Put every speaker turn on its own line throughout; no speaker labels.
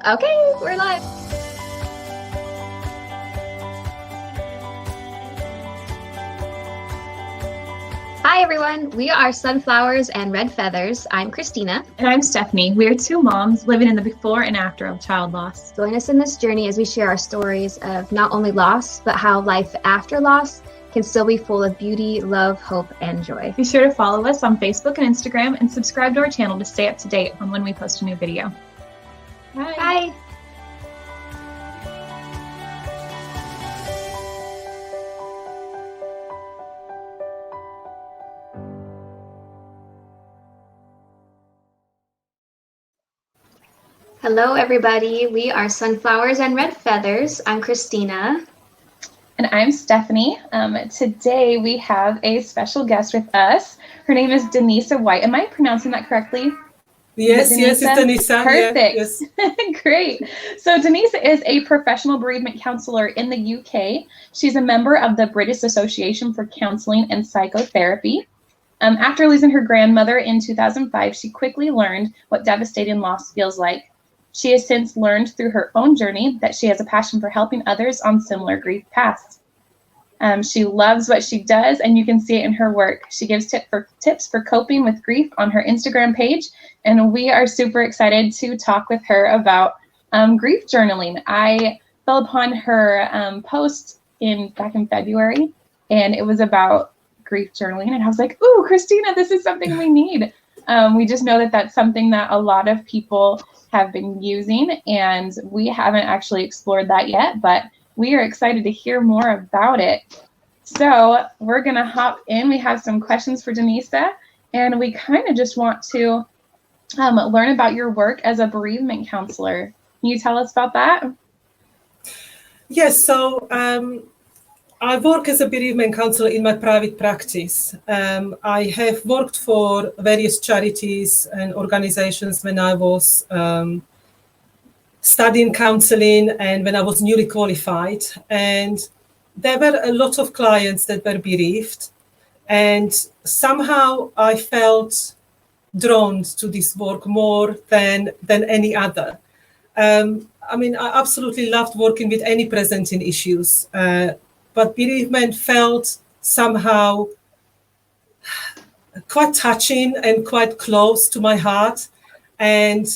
Okay, we're live. Hi, everyone. We are Sunflowers and Red Feathers. I'm Christina.
And I'm Stephanie. We are two moms living in the before and after of child loss.
Join us in this journey as we share our stories of not only loss, but how life after loss can still be full of beauty, love, hope, and joy.
Be sure to follow us on Facebook and Instagram and subscribe to our channel to stay up to date on when we post a new video.
Bye. Bye. Hello, everybody. We are Sunflowers and Red Feathers. I'm Christina.
And I'm Stephanie. Today we have a special guest with us. Her name is Denisa White. Am I pronouncing that correctly?
Yes, it's Denisa.
Perfect.
Yeah, yes.
Great. So Denisa is a professional bereavement counselor in the UK. She's a member of the British Association for Counselling and Psychotherapy. After losing her grandmother in 2005, she quickly learned what devastating loss feels like. She has since learned through her own journey that she has a passion for helping others on similar grief paths. She loves what she does, and you can see it in her work. She gives tips for coping with grief on her Instagram page, and we are super excited to talk with her about grief journaling. I fell upon her post back in February, and it was about grief journaling, and I was like, ooh, Christina, this is something we need. We just know that that's something that a lot of people have been using, and we haven't actually explored that yet, but we are excited to hear more about it. So we're going to hop in. We have some questions for Denisa, and we kind of just want to learn about your work as a bereavement counselor. Can you tell us about that?
Yes, so I work as a bereavement counselor in my private practice. I have worked for various charities and organizations when I was studying counseling and when I was newly qualified. And there were a lot of clients that were bereaved. And somehow I felt drawn to this work more than any other. I mean, I absolutely loved working with any presenting issues. But bereavement felt somehow quite touching and quite close to my heart. And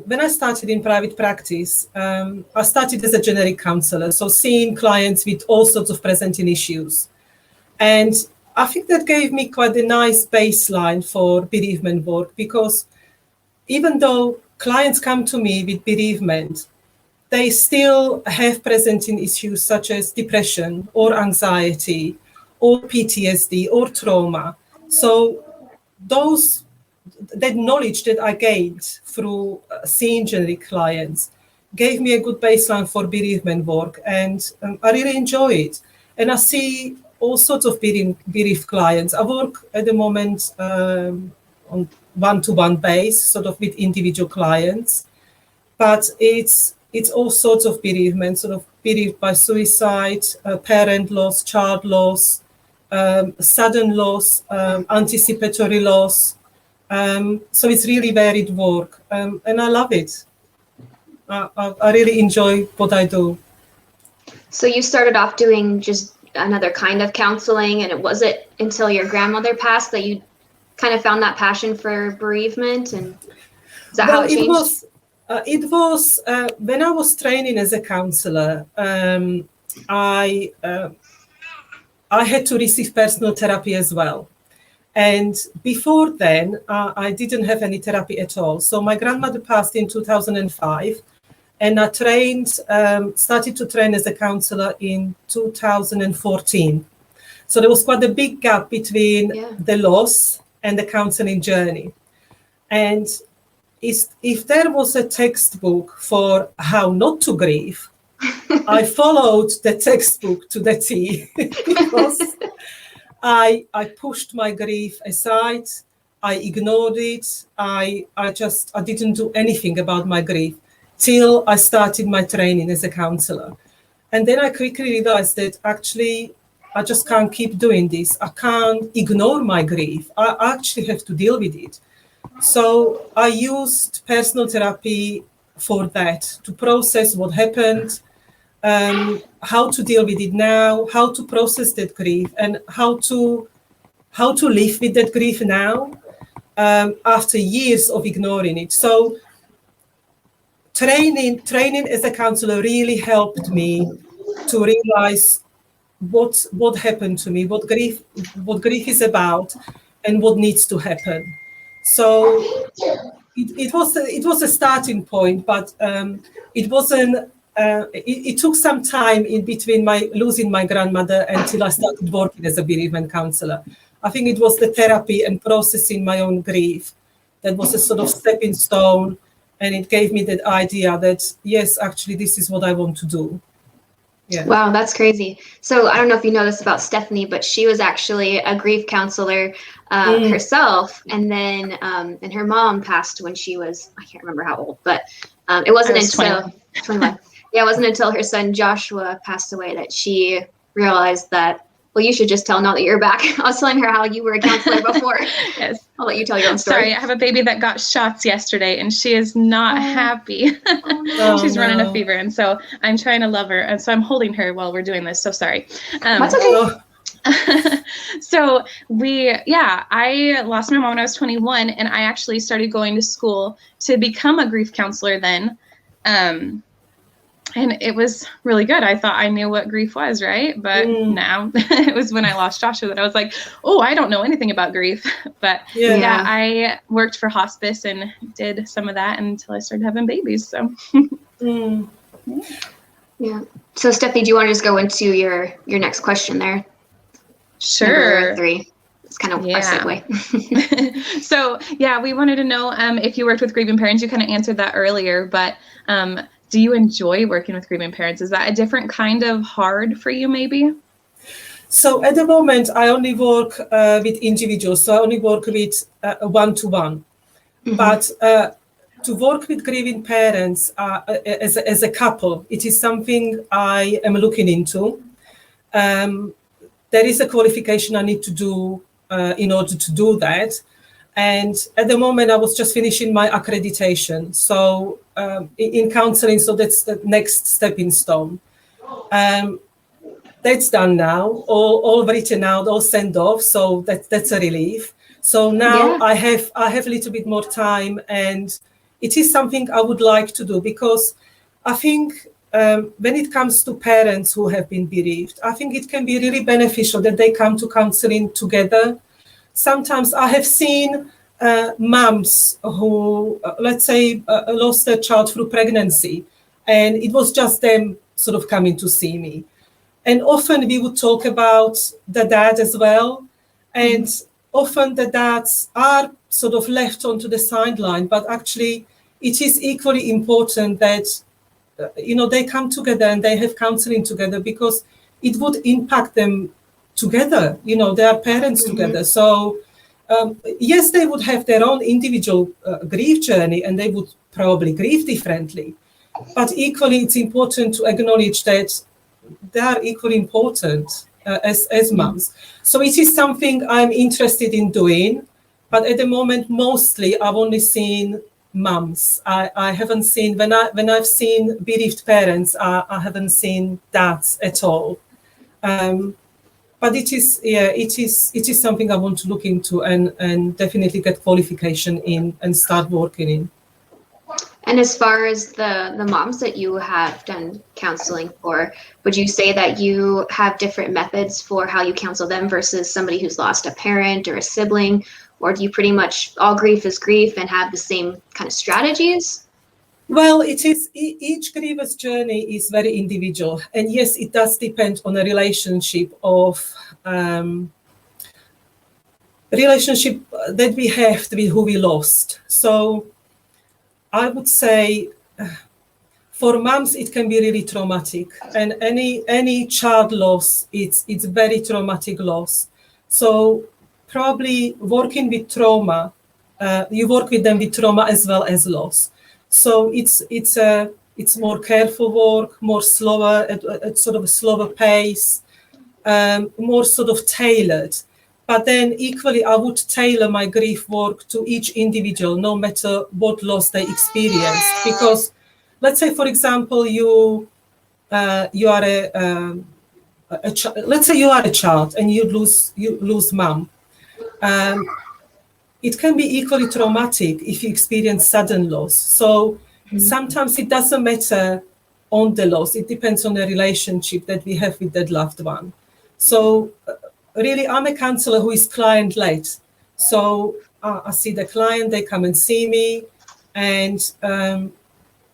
when I started in private practice, I started as a generic counselor, so seeing clients with all sorts of presenting issues. And I think that gave me quite a nice baseline for bereavement work, because even though clients come to me with bereavement, they still have presenting issues such as depression or anxiety or PTSD or trauma. So that knowledge that I gained through seeing generic clients gave me a good baseline for bereavement work, and I really enjoy it. And I see all sorts of bereaved clients. I work at the moment on one-to-one base, sort of with individual clients, but it's all sorts of bereavement, sort of bereaved by suicide, parent loss, child loss, sudden loss, anticipatory loss. So it's really varied work, and I love it. I really enjoy what I do.
So you started off doing just another kind of counseling, and it wasn't until your grandmother passed that you kind of found that passion for bereavement, and is that how it changed?
It was when I was training as a counselor, I had to receive personal therapy as well. And before then, I didn't have any therapy at all. So my grandmother passed in 2005, and I started to train as a counselor in 2014. So there was quite a big gap between the loss and the counseling journey. And if there was a textbook for how not to grieve, I followed the textbook to the T, because I pushed my grief aside. I ignored it. I didn't do anything about my grief till I started my training as a counselor. And then I quickly realized that actually I just can't keep doing this. I can't ignore my grief. I actually have to deal with it. So I used personal therapy for that, to process what happened, how to deal with it now, how to process that grief, and how to live with that grief now, after years of ignoring it. So training as a counselor really helped me to realize what happened to me, what grief is about, and what needs to happen. So it was a starting point, but it wasn't. It took some time in between my losing my grandmother until I started working as a bereavement counselor. I think it was the therapy and processing my own grief that was a sort of stepping stone, and it gave me that idea that yes, actually, this is what I want to do. Yeah.
Wow, that's crazy. So I don't know if you know this about Stephanie, but she was actually a grief counselor herself, and then and her mom passed when she was, I can't remember how old, but it wasn't until 21. Yeah, it wasn't until her son Joshua passed away that she realized that, well, you should just tell now that you're back. I was telling her how you were a counselor before.
Yes.
I'll let you tell your own story.
Sorry, I have a baby that got shots yesterday, and she is not happy. She's running a fever, and so I'm trying to love her, and so I'm holding her while we're doing this. So sorry.
That's okay.
So I lost my mom when I was 21, and I actually started going to school to become a grief counselor then. And it was really good. I thought I knew what grief was, right? But now it was when I lost Joshua that I was like, oh, I don't know anything about grief. But yeah, I worked for hospice and did some of that until I started having babies. So
yeah. So Stephanie, do you want to just go into your next question there?
Sure.
Number 3. It's kind of our segue.
So yeah, we wanted to know if you worked with grieving parents. You kind of answered that earlier, but do you enjoy working with grieving parents? Is that a different kind of hard for you, maybe?
So at the moment, I only work with individuals. So I only work with one-to-one. Mm-hmm. But to work with grieving parents as a couple, it is something I am looking into. There is a qualification I need to do in order to do that. And at the moment, I was just finishing my accreditation. So in counseling, so that's the next stepping stone. That's done now, all written out, all sent off. So that's a relief. So now I have a little bit more time, and it is something I would like to do, because I think when it comes to parents who have been bereaved, I think it can be really beneficial that they come to counseling together. Sometimes I have seen moms who, let's say, lost their child through pregnancy, and it was just them sort of coming to see me. And often we would talk about the dad as well, and often the dads are sort of left onto the sideline, but actually it is equally important that they come together and they have counseling together, because it would impact them together. They are parents together. So yes, they would have their own individual grief journey, and they would probably grieve differently. But equally, it's important to acknowledge that they are equally important as moms. So it is something I'm interested in doing. But at the moment, mostly I've only seen moms. I haven't seen, when I've seen bereaved parents, I haven't seen dads at all. But it is something I want to look into and definitely get qualification in and start working in.
And as far as the moms that you have done counseling for, would you say that you have different methods for how you counsel them versus somebody who's lost a parent or a sibling? Or do you pretty much, all grief is grief, and have the same kind of strategies?
Well, it is, each griever's journey is very individual. And yes, it does depend on a relationship that we have with who we lost. So I would say for moms, it can be really traumatic. And any child loss, it's very traumatic loss. So probably working with trauma, you work with them with trauma as well as loss. So it's more careful work, more slower, at sort of a slower pace, more sort of tailored. But then equally, I would tailor my grief work to each individual, no matter what loss they experienced, because let's say, for example, you are let's say you are a child and you lose mom. It can be equally traumatic if you experience sudden loss. So sometimes it doesn't matter on the loss. It depends on the relationship that we have with that loved one. So really, I'm a counselor who is client-led. So I see the client, they come and see me, and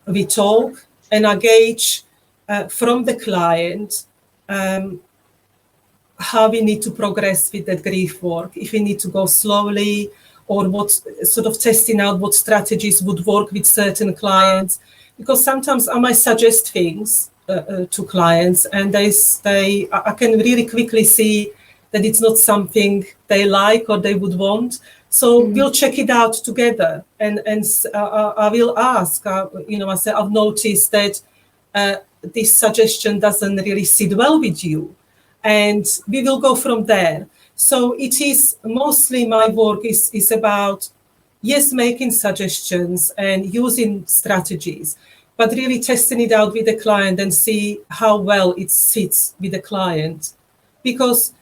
we talk, and I gauge from the client how we need to progress with that grief work, if we need to go slowly, or what sort of testing out what strategies would work with certain clients. Because sometimes I might suggest things to clients, and I can really quickly see that it's not something they like or they would want. So we'll check it out together, and I will ask. I say, I've noticed that this suggestion doesn't really sit well with you, and we will go from there. So it is mostly my work is about, yes, making suggestions and using strategies, but really testing it out with the client and see how well it sits with the client. Because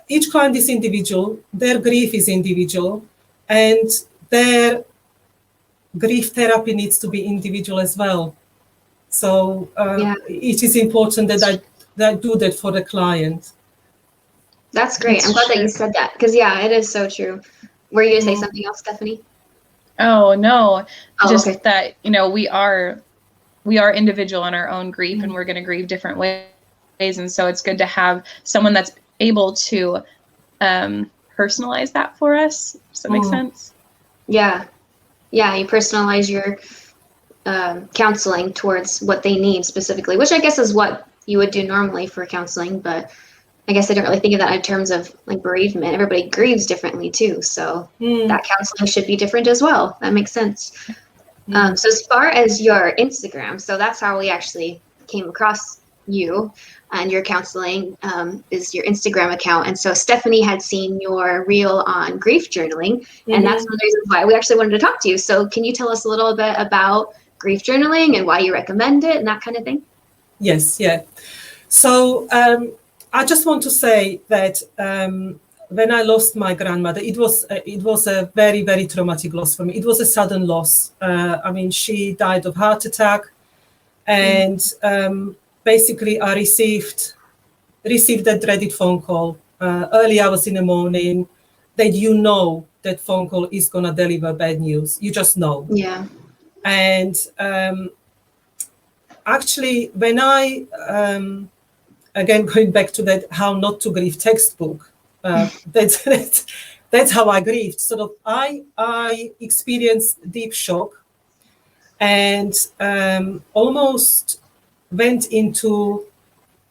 each client is individual, their grief is individual, and their grief therapy needs to be individual as well. So it is important that I do that for the client.
That's great. I'm glad that you said that, because it is so true. Were you going to say something else, Stephanie?
Oh, no. Just
okay.
that, we are individual in our own grief, and we're going to grieve different ways. And so it's good to have someone that's able to personalize that for us. Does that make sense?
Yeah. Yeah, you personalize your counseling towards what they need specifically, which I guess is what you would do normally for counseling, but I guess I don't really think of that in terms of like bereavement. Everybody grieves differently too, so that counseling should be different as well. That makes sense. So as far as your Instagram, so that's how we actually came across you, and your counseling is your Instagram account. And so Stephanie had seen your reel on grief journaling, and that's one of the reasons why we actually wanted to talk to you. So can you tell us a little bit about grief journaling and why you recommend it and that kind of thing?
Yes, yeah. So I just want to say that when I lost my grandmother, it was a very, very traumatic loss for me. It was a sudden loss. She died of heart attack, and basically I received that dreaded phone call early hours in the morning that that phone call is going to deliver bad news. You just know.
Yeah.
And actually, when I again, going back to that how not to grieve textbook, that's how I grieved. Sort of, I experienced deep shock, and almost went into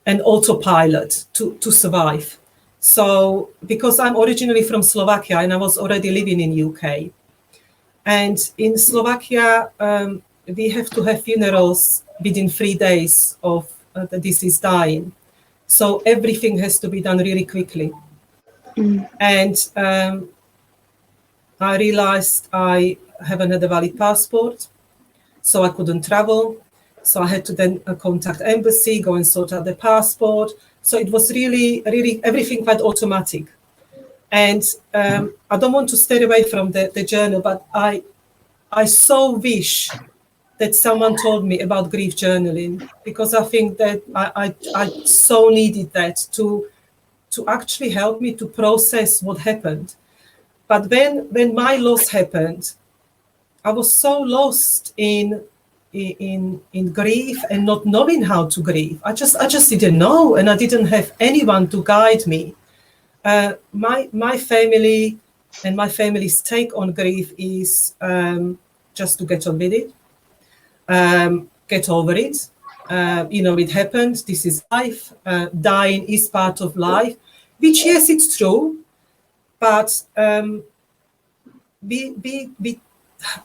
an autopilot to survive. So, because I'm originally from Slovakia and I was already living in UK, and in Slovakia we have to have funerals within 3 days of the deceased dying. So everything has to be done really quickly. And I realized I haven't had a valid passport, so I couldn't travel. So I had to then contact embassy, go and sort out the passport. So it was really, really everything quite automatic. And I don't want to stay away from the journal, but I so wish that someone told me about grief journaling, because I think that I so needed that to actually help me to process what happened. But when my loss happened, I was so lost in grief and not knowing how to grieve. I just didn't know, and I didn't have anyone to guide me. My family and my family's take on grief is just to get on with it. Get over it. It happened. This is life. Dying is part of life, which, yes, it's true. But we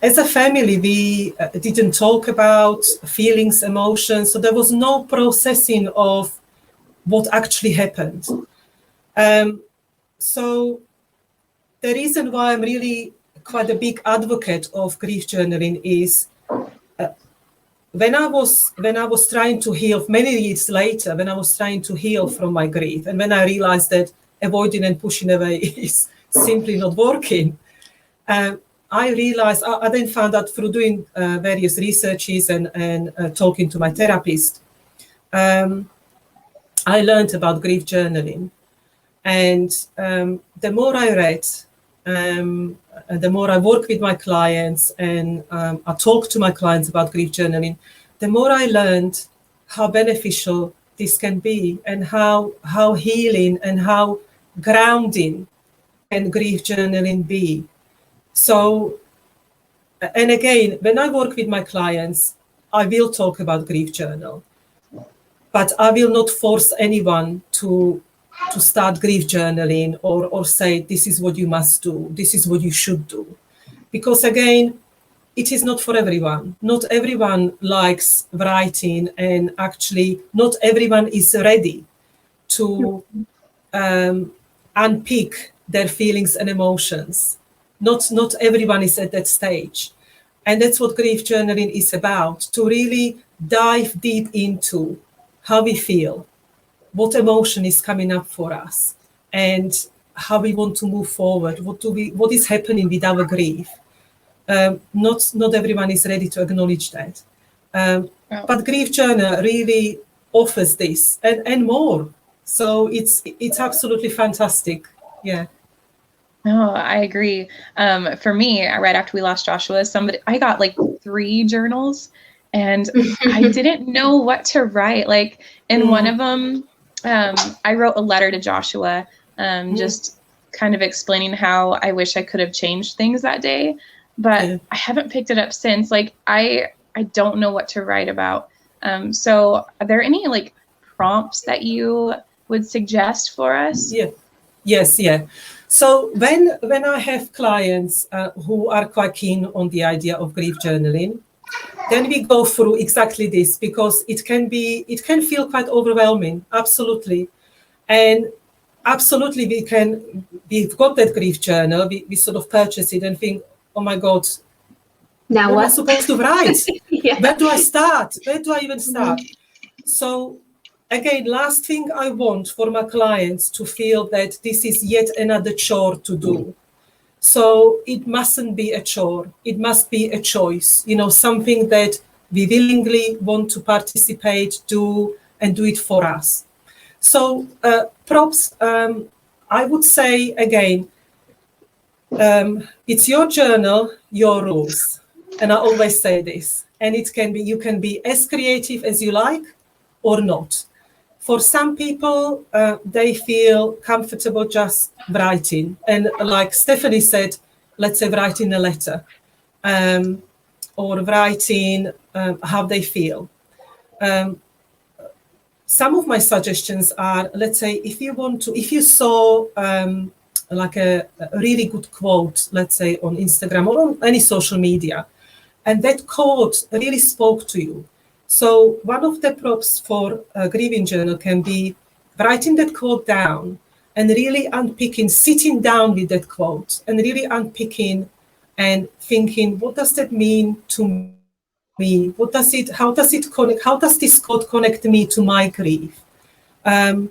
as a family, we didn't talk about feelings, emotions. So there was no processing of what actually happened. So the reason why I'm really quite a big advocate of grief journaling is when I was trying to heal many years later, when I was trying to heal from my grief, and when I realized that avoiding and pushing away is simply not working, I realized, I then found out through doing various researches and talking to my therapist, I learned about grief journaling. And the more I read, the more I work with my clients and I talk to my clients about grief journaling, the more I learned how beneficial this can be and how healing and how grounding can grief journaling be. So, and again, when I work with my clients, I will talk about grief journal, but I will not force anyone to start grief journaling or say, this is what you must do, this is what you should do. Because again, it is not for everyone. Not everyone likes writing, and actually not everyone is ready to unpick their feelings and emotions. Not everyone is at that stage. And that's what grief journaling is about, to really dive deep into how we feel, what emotion is coming up for us, and how we want to move forward. What is happening with our grief? Not everyone is ready to acknowledge that. But grief journal really offers this and more. So it's absolutely fantastic. Yeah.
No, I agree. For me, right after we lost Joshua, I got like 3 journals, and I didn't know what to write. Like in one of them, I wrote a letter to Joshua, just kind of explaining how I wish I could have changed things that day, but I haven't picked it up since. Like I don't know what to write about. So are there any like prompts that you would suggest for us?
Yeah. Yes. Yeah. So when I have clients who are quite keen on the idea of grief journaling, then we go through exactly this, because it can feel quite overwhelming. Absolutely. And absolutely we've got that grief journal, we sort of purchase it and think, oh my God,
now
what am I supposed to write?
Yeah.
Where do I start? Where do I even start? So again, last thing I want for my clients to feel that this is yet another chore to do. So it mustn't be a chore. It must be a choice, something that we willingly want to participate, do, and do it for us. So props, I would say again, it's your journal, your rules. And I always say this. And you can be as creative as you like or not. For some people, they feel comfortable just writing. And like Stephanie said, let's say writing a letter or writing how they feel. Some of my suggestions are, let's say, if you saw like a really good quote, let's say on Instagram or on any social media, and that quote really spoke to you. So one of the props for a grieving journal can be writing that quote down and really unpicking, sitting down with that quote and really unpicking and thinking, what does that mean to me? How does this quote connect me to my grief? And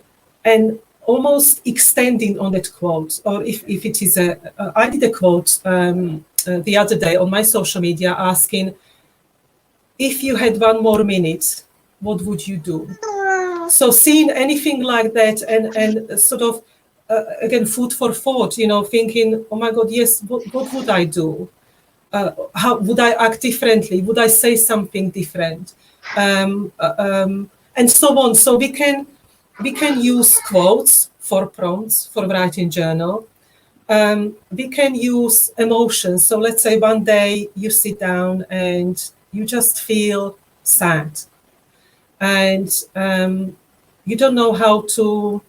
almost extending on that quote, or if it is I did a quote the other day on my social media asking, if you had 1 more minute, what would you do? So seeing anything like that and sort of, again, food for thought, thinking, oh my God, yes, what would I do? How would I act differently? Would I say something different? And so on. So we can use quotes for prompts for writing journal. We can use emotions. So let's say one day you sit down and you just feel sad, and you don't know how to.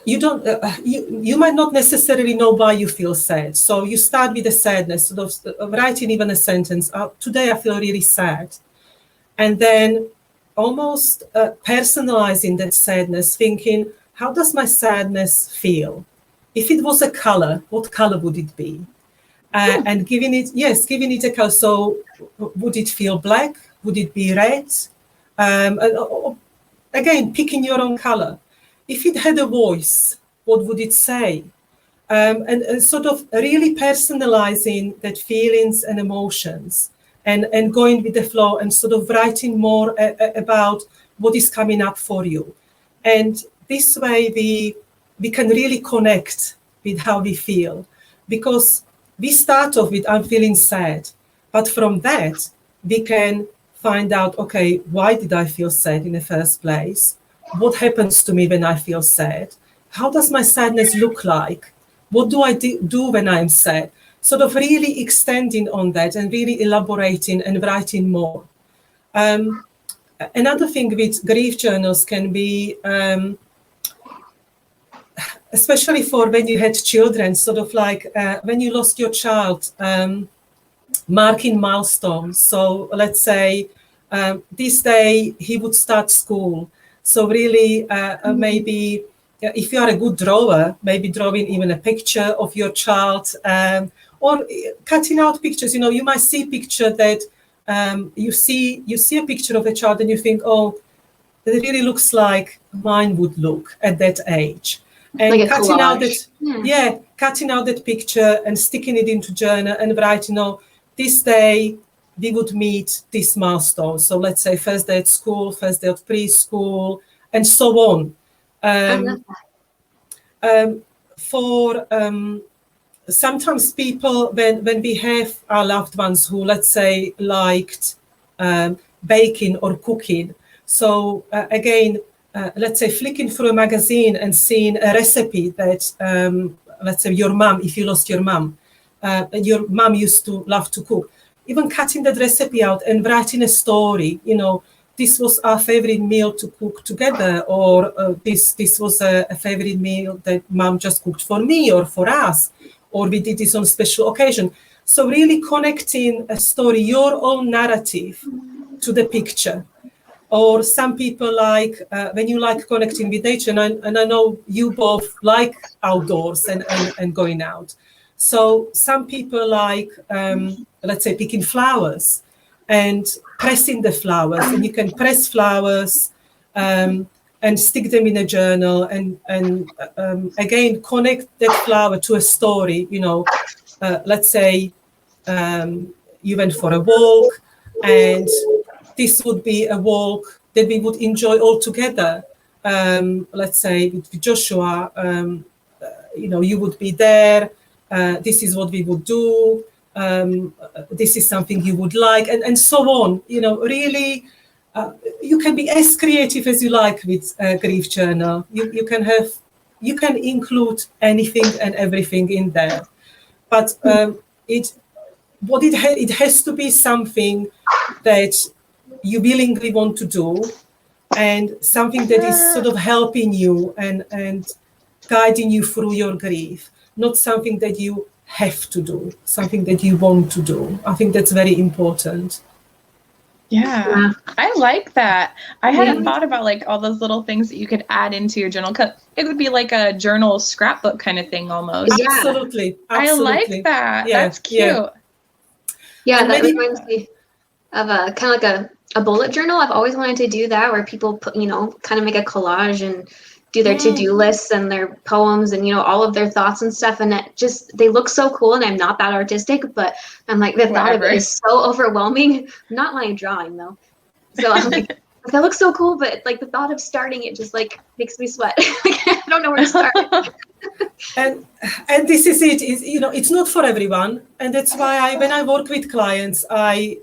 You might not necessarily know why you feel sad. So you start with the sadness, sort of writing even a sentence. Today I feel really sad, and then almost personalizing that sadness, thinking, how does my sadness feel? If it was a color, what color would it be? and giving it a color. So would it feel black? Would it be red? Again, picking your own color. If it had a voice, what would it say? And sort of really personalizing that feelings and emotions, and going with the flow, and sort of writing more about what is coming up for you. And this way we can really connect with how we feel, because we start off with I'm feeling sad, but from that we can find out, okay, why did I feel sad in the first place? What happens to me when I feel sad? How does my sadness look like? What do I do when I'm sad? Sort of really extending on that and really elaborating and writing more. Another thing with grief journals can be, especially for when you had children, sort of like when you lost your child, marking milestones. So let's say this day he would start school. So really maybe if you are a good drawer, maybe drawing even a picture of your child, or cutting out pictures. You know, you might see a picture that you see a picture of a child and you think, oh, it really looks like mine would look at that age. And
like
cutting out that,
yeah,
cutting out that picture and sticking it into journal and writing, this day we would meet this milestone. So let's say first day at school, first day of preschool, and so on. For sometimes people, when we have our loved ones who, let's say, liked baking or cooking, so again, let's say flicking through a magazine and seeing a recipe that, let's say your mom, if you lost your mom used to love to cook, even cutting that recipe out and writing a story, this was our favorite meal to cook together, or this was a favorite meal that mom just cooked for me or for us, or we did this on special occasion. So really connecting a story, your own narrative, to the picture. Or some people like, when you like connecting with nature, and I know you both like outdoors and going out. So some people like, let's say, picking flowers and pressing the flowers, and you can press flowers and stick them in a journal, and again connect that flower to a story. Let's say you went for a walk, and this would be a walk that we would enjoy all together. Let's say with Joshua, you would be there. This is what we would do. This is something you would like, and so on. Really, you can be as creative as you like with a grief journal. You can include anything and everything in there, but it has to be something that you willingly want to do, and something that is sort of helping you and guiding you through your grief, not something that you have to do, something that you want to do. I think that's very important.
Yeah, I like that. I hadn't thought about like all those little things that you could add into your journal. It would be like a journal scrapbook kind of thing almost.
Yeah.
Absolutely.
I like that. Yeah, that's cute.
Yeah, that reminds me of a kind of like a bullet journal. I've always wanted to do that, where people put, kind of make a collage and do their to-do lists and their poems and, all of their thoughts and stuff. And they look so cool. And I'm not that artistic, but I'm like, the thought of it is so overwhelming. I'm not my drawing though. So I'm like, that looks so cool, but like the thought of starting it just like makes me sweat. I don't know where to start.
And this is it. It's not for everyone. And that's why when I work with clients, I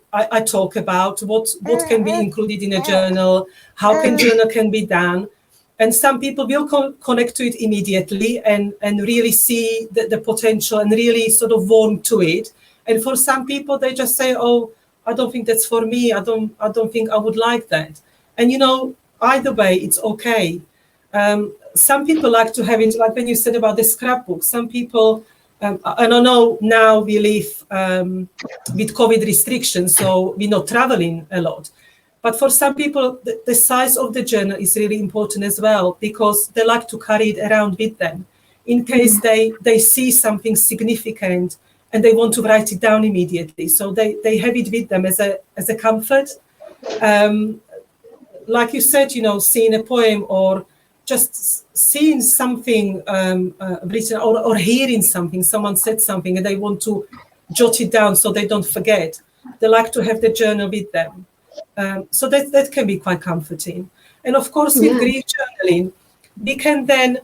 talk about what can be included in a journal, how journal can be done. And some people will connect to it immediately and really see the potential and really sort of warm to it. And for some people, they just say, oh, I don't think that's for me. I don't think I would like that. And, either way, it's okay. Some people like to have it, like when you said about the scrapbook, some people, and I know now we live with COVID restrictions, so we're not traveling a lot. But for some people, the size of the journal is really important as well, because they like to carry it around with them in case they see something significant and they want to write it down immediately. So they have it with them as a comfort. Like you said, seeing a poem or just seeing something written or hearing something, someone said something and they want to jot it down so they don't forget. They like to have the journal with them. So that can be quite comforting. And of course, with grief journaling, we can then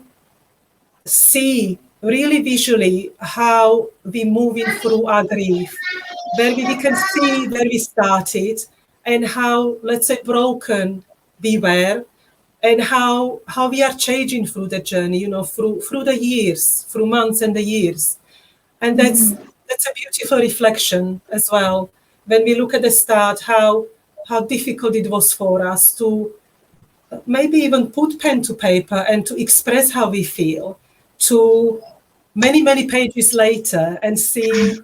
see really visually how we're moving through our grief, where we can see where we started and how, let's say, broken we were, and how we are changing through the journey, through the years, through months and the years. And that's a beautiful reflection as well. When we look at the start, how difficult it was for us to maybe even put pen to paper and to express how we feel, to many pages later and see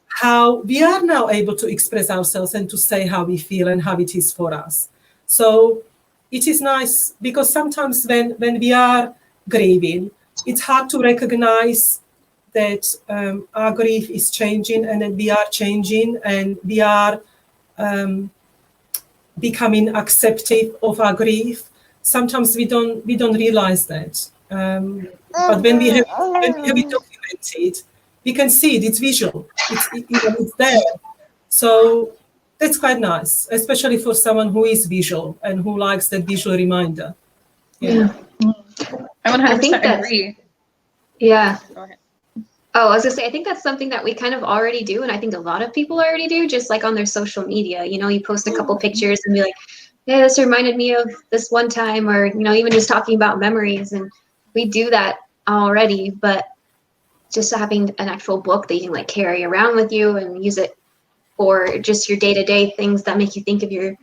how we are now able to express ourselves and to say how we feel and how it is for us. So it is nice because sometimes when we are grieving, it's hard to recognize that our grief is changing and that we are changing and we are becoming accepting of our grief. Sometimes we don't realize that. But when we have it documented, we can see it. It's visual. It's there. So that's quite nice, especially for someone who is visual and who likes that visual reminder.
Yeah. I 100% agree.
Yeah.
Go ahead.
Oh, I was gonna say, I think that's something that we kind of already do, and I think a lot of people already do, just like on their social media. You post a couple pictures and be like, "Yeah, this reminded me of this one time," or even just talking about memories. And we do that already, but just having an actual book that you can like carry around with you and use it for just your day-to-day things that make you think of your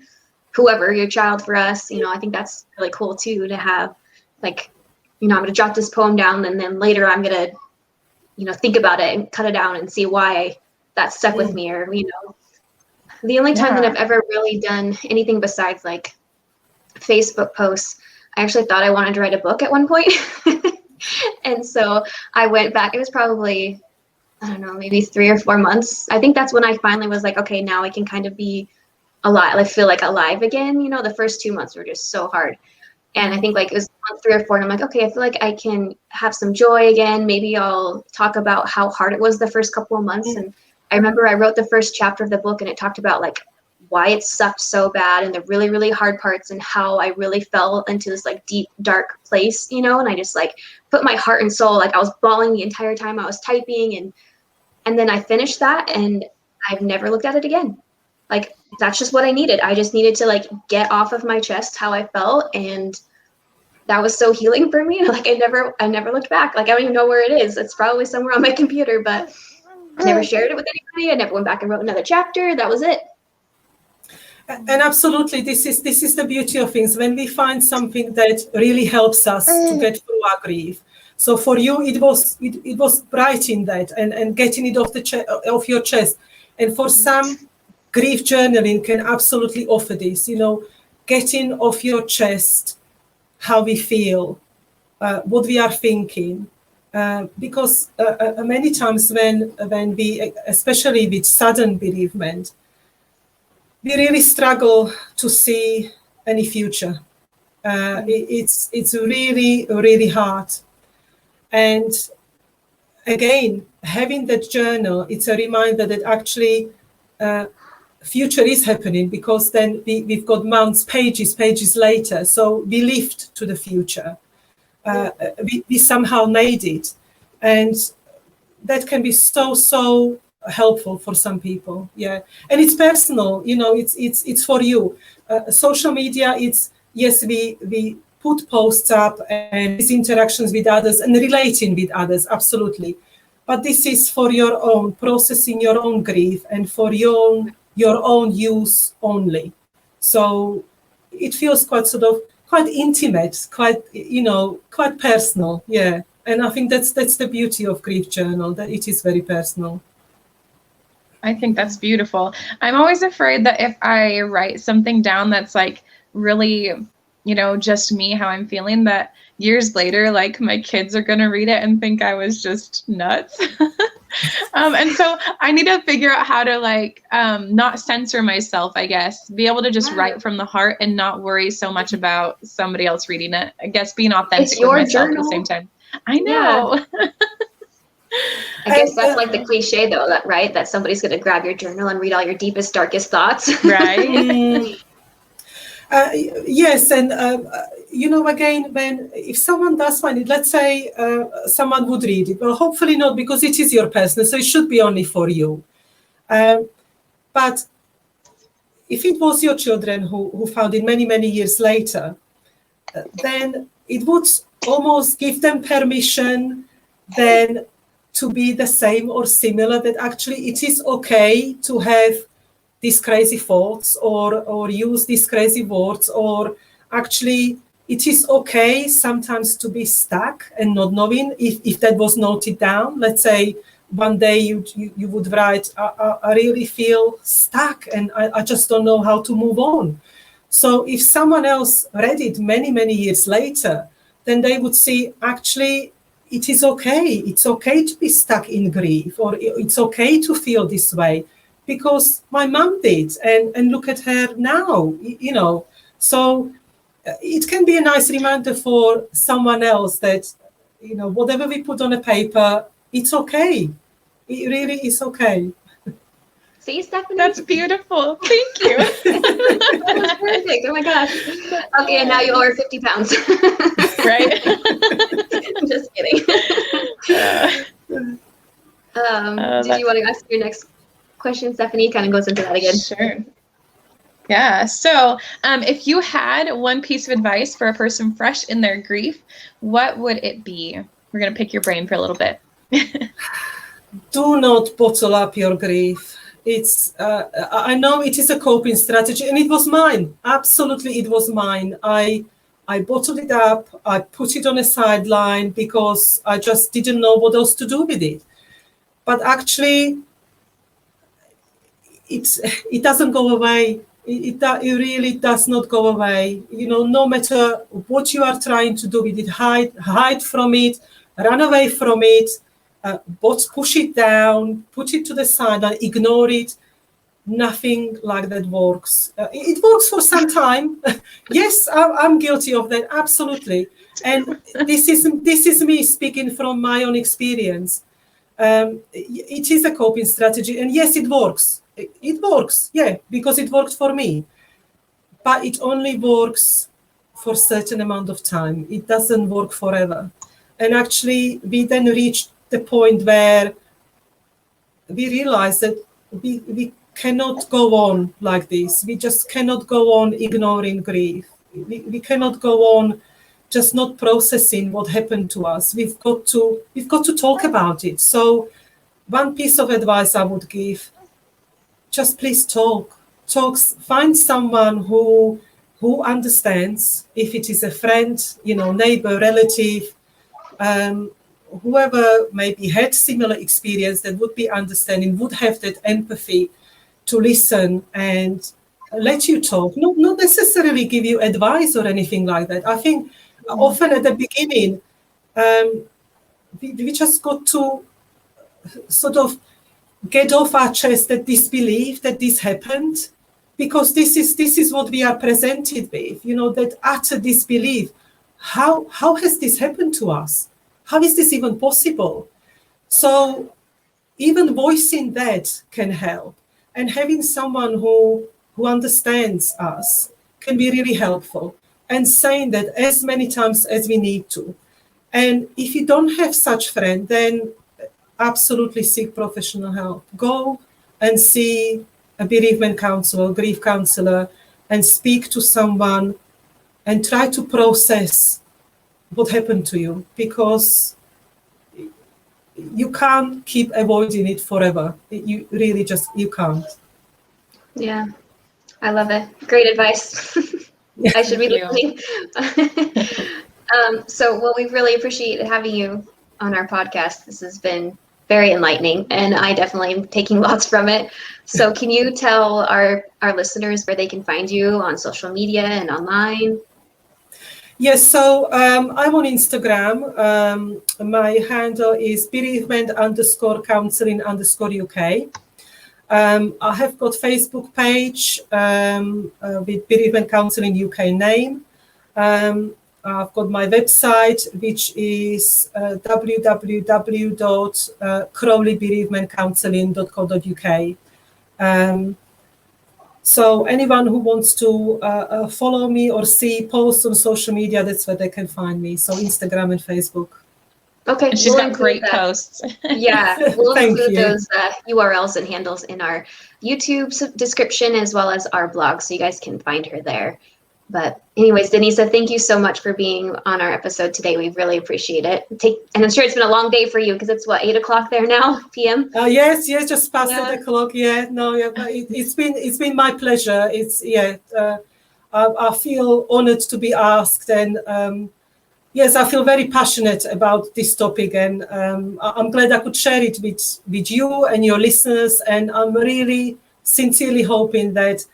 child. For us, I think that's really cool too, to have like, I'm gonna jot this poem down, and then later I'm gonna think about it and cut it down and see why that stuck with me. Or the only time that I've ever really done anything besides like Facebook posts, I actually thought I wanted to write a book at one point. And so I went back. It was probably, I don't know, maybe 3 or 4 months. I think that's when I finally was like, okay, now I can kind of be alive. I feel like alive again. The first 2 months were just so hard. And I think like it was month 3 or 4, and I'm like, okay, I feel like I can have some joy again. Maybe I'll talk about how hard it was the first couple of months. And I remember I wrote the first chapter of the book, and it talked about like why it sucked so bad and the really, really hard parts, and how I really fell into this like deep, dark place, and I just like put my heart and soul, like I was bawling the entire time I was typing, and then I finished that, and I've never looked at it again. Like, that's just what I needed. I just needed to like get off of my chest how I felt, and that was so healing for me. Like I never looked back. Like I don't even know where it is. It's probably somewhere on my computer, but I never shared it with anybody. I never went back and wrote another chapter. That was it.
And absolutely, this is the beauty of things, when we find something that really helps us to get through our grief. So for you, it was writing that and getting it off your chest. And for some, grief journaling can absolutely offer this. Getting off your chest how we feel, what we are thinking. Because many times when we, especially with sudden bereavement, we really struggle to see any future. It's really, really hard. And again, having that journal, it's a reminder that actually future is happening, because then we've got months, pages later. So we lived to the future. We somehow made it. And that can be so helpful for some people. Yeah. And it's personal, it's for you. Social media, it's, yes, we put posts up and these interactions with others and relating with others, absolutely. But this is for your own, processing your own grief and for your own use only. So it feels quite intimate, quite personal. Yeah. And I think that's the beauty of grief journal, that it is very personal.
I think that's beautiful. I'm always afraid that if I write something down that's like really, just me, how I'm feeling, that years later, like my kids are going to read it and think I was just nuts. And so I need to figure out how to like not censor myself, I guess, be able to just write from the heart and not worry so much about somebody else reading it. I guess being authentic with myself at the same time. I know.
Yeah. I guess that's like the cliche though, that right? That somebody's going to grab your journal and read all your deepest, darkest thoughts.
Right.
Yes, and again, if someone does find it, let's say someone would read it, well, hopefully not, because it is your personal, so it should be only for you. But if it was your children who found it many, many years later, then it would almost give them permission then to be the same or similar, that actually it is okay to have these crazy thoughts or use these crazy words, or actually it is okay sometimes to be stuck and not knowing if that was noted down. Let's say one day you would write, I really feel stuck and I just don't know how to move on. So if someone else read it many, many years later, then they would see actually it is okay. It's okay to be stuck in grief, or it's okay to feel this way, because my mom did, and look at her now, So it can be a nice reminder for someone else that, whatever we put on a paper, it's okay. It really is okay.
See, Stephanie?
That's beautiful. Thank you.
That was perfect. Oh my gosh. Okay, and now you owe her 50 pounds.
Right?
I'm just kidding. Did you want to ask your next question, Stephanie? Kind of goes into that again.
Sure. Yeah. So if you had one piece of advice for a person fresh in their grief, what would it be? We're going to pick your brain for a little bit.
Do not bottle up your grief. It's I know it is a coping strategy, and it was mine. Absolutely, it was mine. I bottled it up. I put it on a sideline because I just didn't know what else to do with it. But actually, it doesn't go away. It really does not go away. No matter what you are trying to do with it, hide from it, run away from it. Push it down, put it to the side, and ignore it. Nothing like that works. It works for some time. Yes, I'm guilty of that, absolutely. And this is me speaking from my own experience. It is a coping strategy, and yes, it works. It works, yeah, because it worked for me. But it only works for a certain amount of time. It doesn't work forever. And actually, we then reached the point where we realize that we cannot go on like this. We just cannot go on ignoring grief. We cannot go on just not processing what happened to us. We've got to talk about it. So one piece of advice I would give, just please talk. Find someone who understands, if it is a friend, neighbor, relative, whoever maybe had similar experience, that would be understanding, would have that empathy to listen and let you talk, not necessarily give you advice or anything like that. I think often at the beginning, we just got to sort of get off our chest that disbelief that this happened, because this is what we are presented with, that utter disbelief. How has this happened to us? How is this even possible? So even voicing that can help, and having someone who understands us can be really helpful, and saying that as many times as we need to. And if you don't have such friend, then absolutely seek professional help. Go and see a bereavement counselor, grief counselor, and speak to someone and try to process what happened to you, because you can't keep avoiding it forever. You really just, you can't.
Yeah, I love it. Great advice. I should be listening. Well, we really appreciate having you on our podcast. This has been very enlightening, and I definitely am taking lots from it. So can you tell our listeners where they can find you on social media and online?
Yes, so I'm on Instagram. My handle is bereavement_counselling_UK. I have got Facebook page with Bereavement Counselling UK name. I've got my website, which is www.crowleybereavementcounselling.co.uk. So anyone who wants to follow me or see posts on social media, that's where they can find me. So Instagram and Facebook.
Okay,
And she's
we'll
got
include
great
that.
posts.
Yeah, we'll
Thank
include
you.
those URLs and handles in our YouTube description as well as our blog, so you guys can find her there. But anyways, Denisa, thank you so much for being on our episode today. We really appreciate it. And I'm sure it's been a long day for you because it's what, 8 o'clock there now, p.m.
Yes, just past
Yeah.
8 o'clock. Yeah, no, yeah, but it's been my pleasure. I feel honored to be asked, and yes, I feel very passionate about this topic, and I'm glad I could share it with you and your listeners. And I'm really sincerely hoping that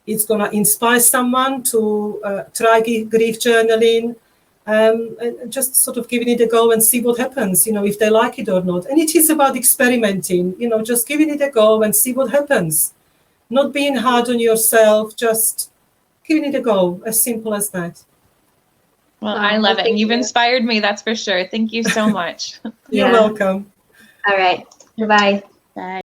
it's going to inspire someone to try grief journaling, and just sort of giving it a go and see what happens, if they like it or not. And it is about experimenting, just giving it a go and see what happens. Not being hard on yourself, just giving it a go, as simple as that.
Well, I love it.
thank
And you've
you.
inspired me, that's for sure. Thank you so much.
You're welcome.
All right. Bye-bye.
Bye.